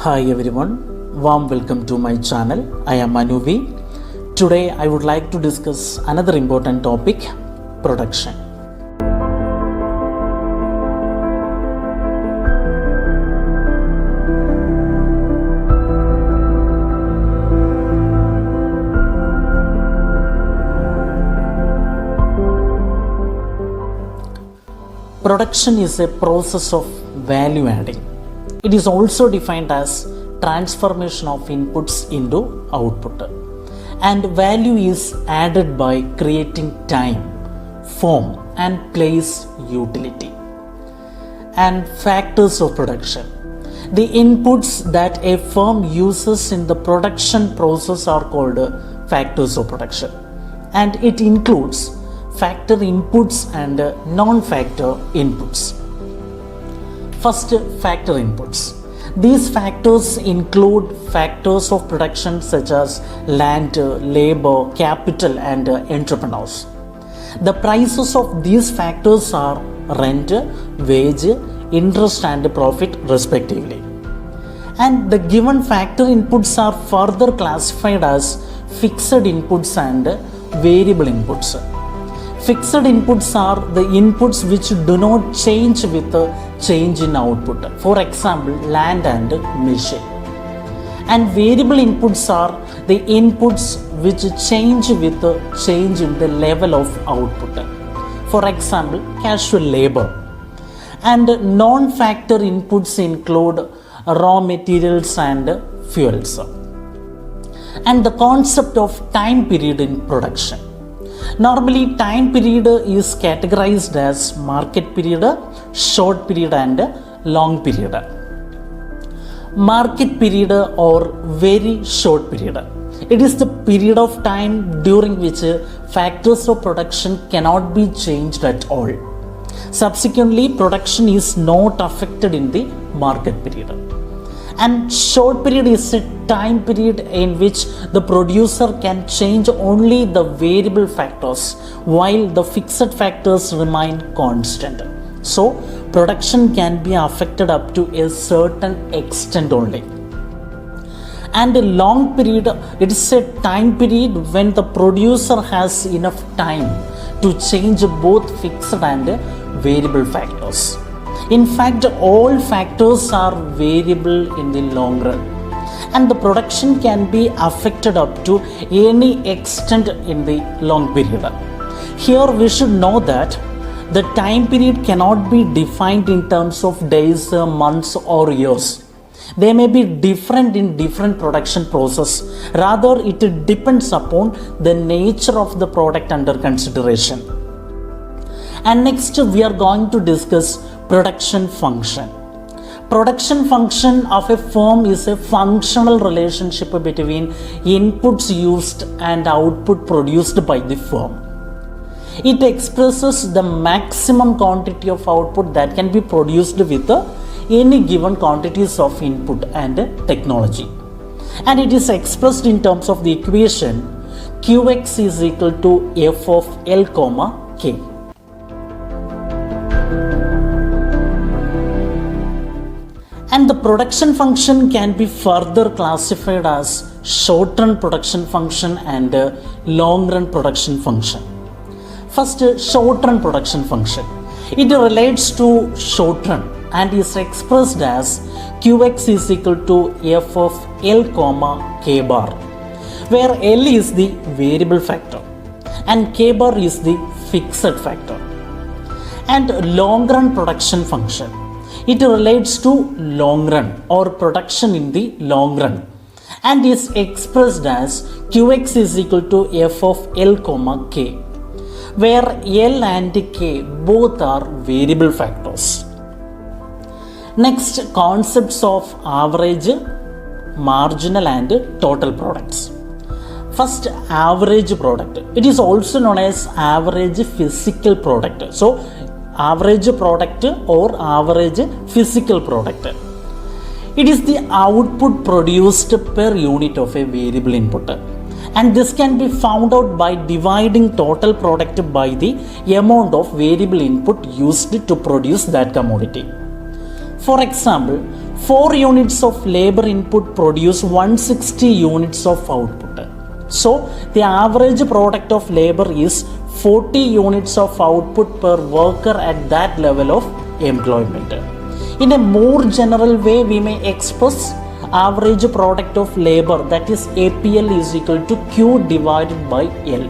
Hi everyone, warm welcome to my channel. I am Manuvi. Today I would like to discuss another important topic, production. Production is a process of value adding. It is also defined as transformation of inputs into output. And value is added by creating time, form, and place utility. And factors of production. The inputs that a firm uses in the production process are called factors of production. And it includes factor inputs and non-factor inputs. First, factor inputs. These factors include factors of production such as land, labor, capital, and entrepreneurs. The prices of these factors are rent, wage, interest, and profit respectively. And the given factor inputs are further classified as fixed inputs and variable inputs. Fixed inputs are the inputs which do not change with a change in output. For example, land and machine. And variable inputs are the inputs which change with a change in the level of output. For example, casual labor. And non-factor inputs include raw materials and fuels. And the concept of time period in production. Normally, time period is categorized as market period, short period, and long period. Market period or very short period. It is the period of time during which factors of production cannot be changed at all. Subsequently, production is not affected in the market period. And short period is a time period in which the producer can change only the variable factors while the fixed factors remain constant. So, production can be affected up to a certain extent only. And a long period, it is a time period when the producer has enough time to change both fixed and variable factors. In fact, all factors are variable in the long run, and the production can be affected up to any extent in the long period. Here we should know that the time period cannot be defined in terms of days, months, or years. They may be different in different production process. Rather, it depends upon the nature of the product under consideration. And next, we are going to discuss production function. Production function of a firm is a functional relationship between inputs used and output produced by the firm. It expresses the maximum quantity of output that can be produced with any given quantities of input and technology. And it is expressed in terms of the equation Qx is equal to F of L, K. And the production function can be further classified as short-run production function and long-run production function. First, short-run production function. It relates to short-run and is expressed as Qx is equal to F of L, K bar, where L is the variable factor and K bar is the fixed factor. And long-run production function. It relates to long run or production in the long run and is expressed as Qx is equal to F of L, K, where L and K both are variable factors. Next, concepts of average, marginal, and total products. First, average product. It is also known as average physical product. So, average product or average physical product. It is the output produced per unit of a variable input, and this can be found out by dividing total product by the amount of variable input used to produce that commodity. For example, 4 units of labor input produce 160 units of output. So the average product of labor is 40 units of output per worker at that level of employment. In a more general way, we may express average product of labor, that is APL, is equal to Q divided by L,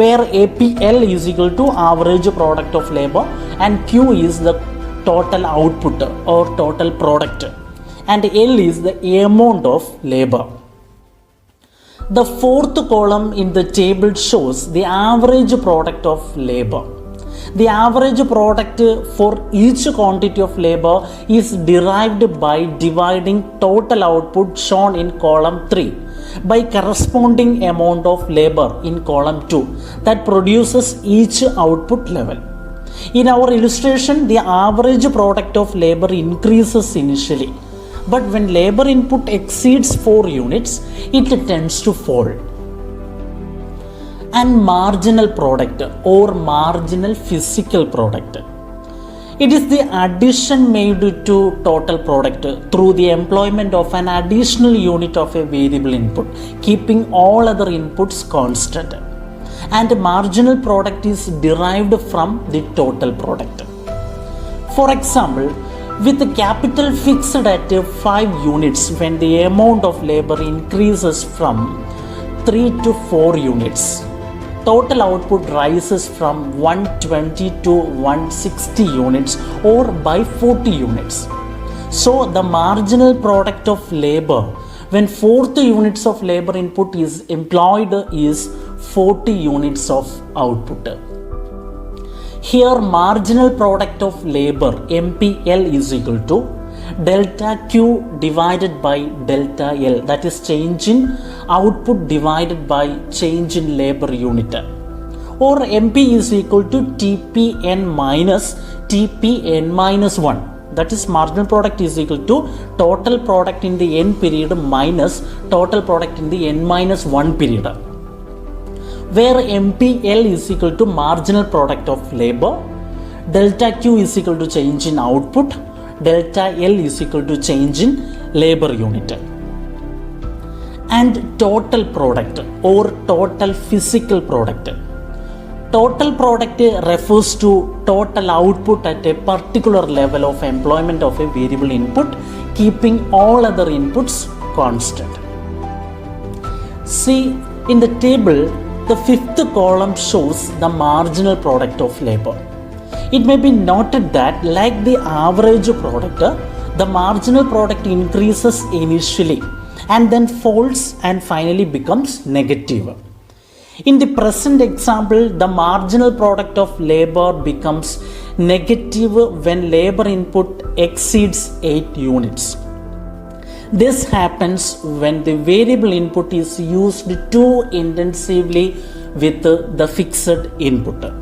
where APL is equal to average product of labor and Q is the total output or total product and L is the amount of labor. The fourth column in the table shows the average product of labor. The average product for each quantity of labor is derived by dividing total output shown in column 3 by corresponding amount of labor in column 2 that produces each output level. In our illustration, the average product of labor increases initially, but when labor input exceeds 4 units, it tends to fall. And marginal product or marginal physical product. It is the addition made to total product through the employment of an additional unit of a variable input, keeping all other inputs constant. And marginal product is derived from the total product. For example, with the capital fixed at 5 units, when the amount of labor increases from 3 to 4 units, total output rises from 120 to 160 units or by 40 units. So the marginal product of labor when 4th units of labor input is employed is 40 units of output. Here marginal product of labor MPL is equal to delta Q divided by delta L, that is change in output divided by change in labor unit, or MP is equal to TPN minus TPN minus 1, that is marginal product is equal to total product in the n period minus total product in the n minus 1 period, where MPL is equal to marginal product of labor, delta Q is equal to change in output, delta L is equal to change in labor unit. And total product or total physical product. Total product refers to total output at a particular level of employment of a variable input, keeping all other inputs constant. See, in the table, the 5th column shows the marginal product of labor. It may be noted that, like the average product, the marginal product increases initially and then falls and finally becomes negative. In the present example, the marginal product of labor becomes negative when labor input exceeds 8 units. This happens when the variable input is used too intensively with the fixed input.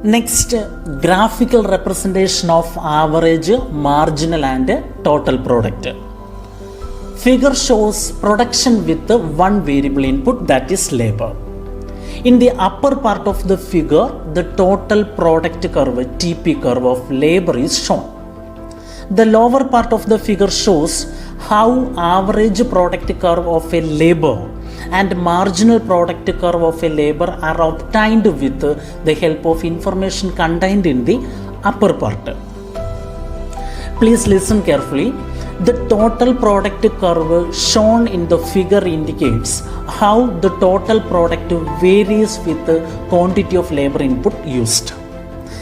Next, graphical representation of average, marginal and total product. Figure shows production with one variable input, that is labor. In the upper part of the figure, the total product curve, TP curve of labor is shown. The lower part of the figure shows how average product curve of a labor and marginal product curve of a labor are obtained with the help of information contained in the upper part. Please listen carefully. The total product curve shown in the figure indicates how the total product varies with the quantity of labor input used.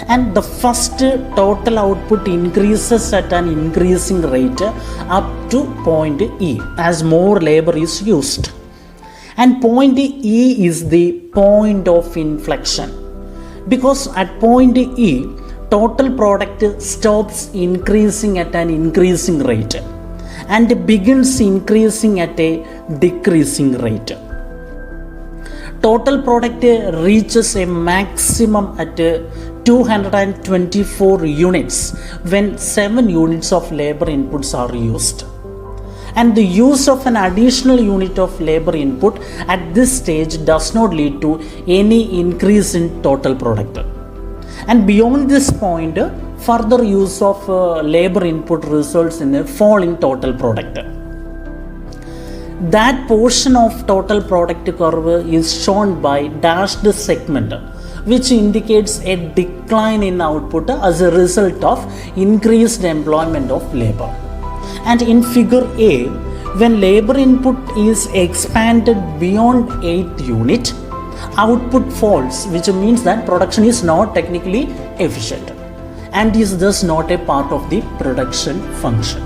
And the first total output increases at an increasing rate up to point E as more labor is used. And point E is the point of inflection, because at point E, total product stops increasing at an increasing rate and begins increasing at a decreasing rate. Total product reaches a maximum at 224 units when 7 units of labor inputs are used. And the use of an additional unit of labor input at this stage does not lead to any increase in total product. And beyond this point, further use of labor input results in a fall in total product. That portion of total product curve is shown by dashed segment, which indicates a decline in output as a result of increased employment of labor. And in figure A, when labor input is expanded beyond 8 unit, output falls, which means that production is not technically efficient and is thus not a part of the production function.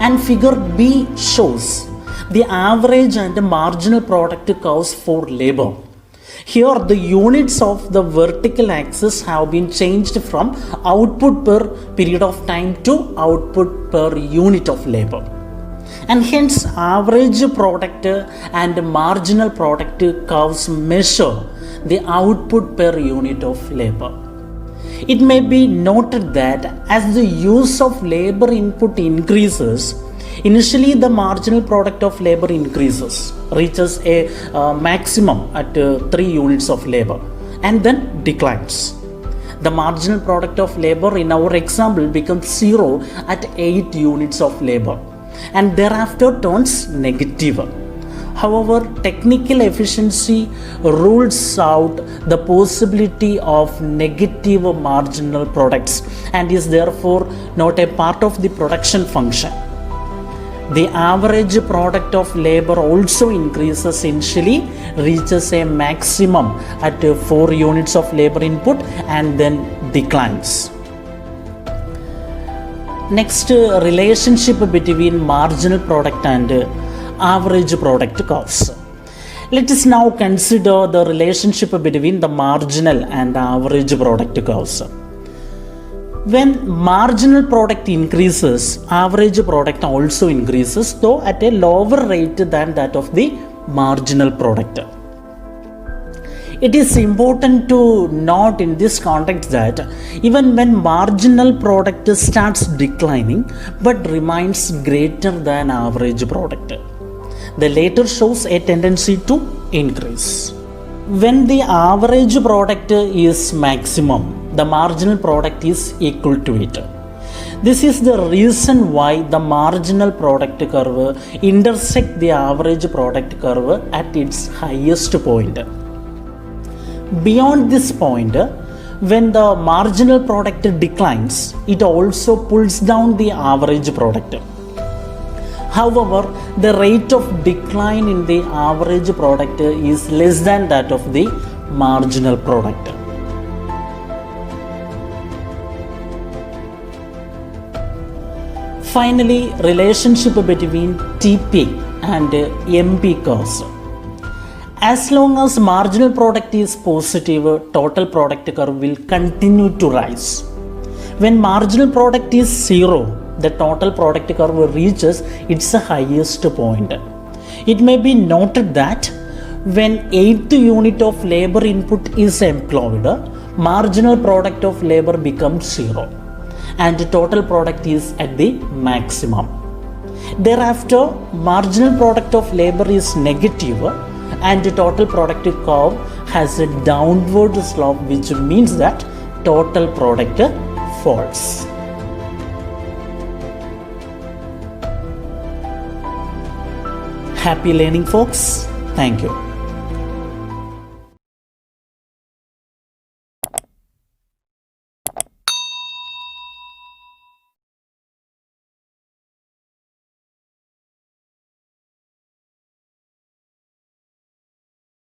And figure B shows the average and marginal product curves for labor. Here the units of the vertical axis have been changed from output per period of time to output per unit of labor. And hence average product and marginal product curves measure the output per unit of labor. It may be noted that as the use of labor input increases, initially the marginal product of labor increases, reaches a maximum at 3 units of labor and then declines. The marginal product of labor in our example becomes 0 at 8 units of labor and thereafter turns negative. However, technical efficiency rules out the possibility of negative marginal products and is therefore not a part of the production function. The average product of labor also increases initially, reaches a maximum at 4 units of labor input and then declines. Next, relationship between marginal product and average product curves. Let us now consider the relationship between the marginal and average product curves. When marginal product increases, average product also increases, though at a lower rate than that of the marginal product. It is important to note in this context that even when marginal product starts declining but remains greater than average product, the latter shows a tendency to increase. When the average product is maximum, the marginal product is equal to it. This is the reason why the marginal product curve intersects the average product curve at its highest point. Beyond this point, when the marginal product declines, it also pulls down the average product. However, the rate of decline in the average product is less than that of the marginal product. Finally, relationship between TP and MP curves. As long as marginal product is positive, total product curve will continue to rise. When marginal product is 0, the total product curve reaches its highest point. It may be noted that when 8th unit of labor input is employed, marginal product of labor becomes 0 and the total product is at the maximum. Thereafter, marginal product of labor is negative and the total product curve has a downward slope, which means that total product falls. Happy learning, folks. Thank you.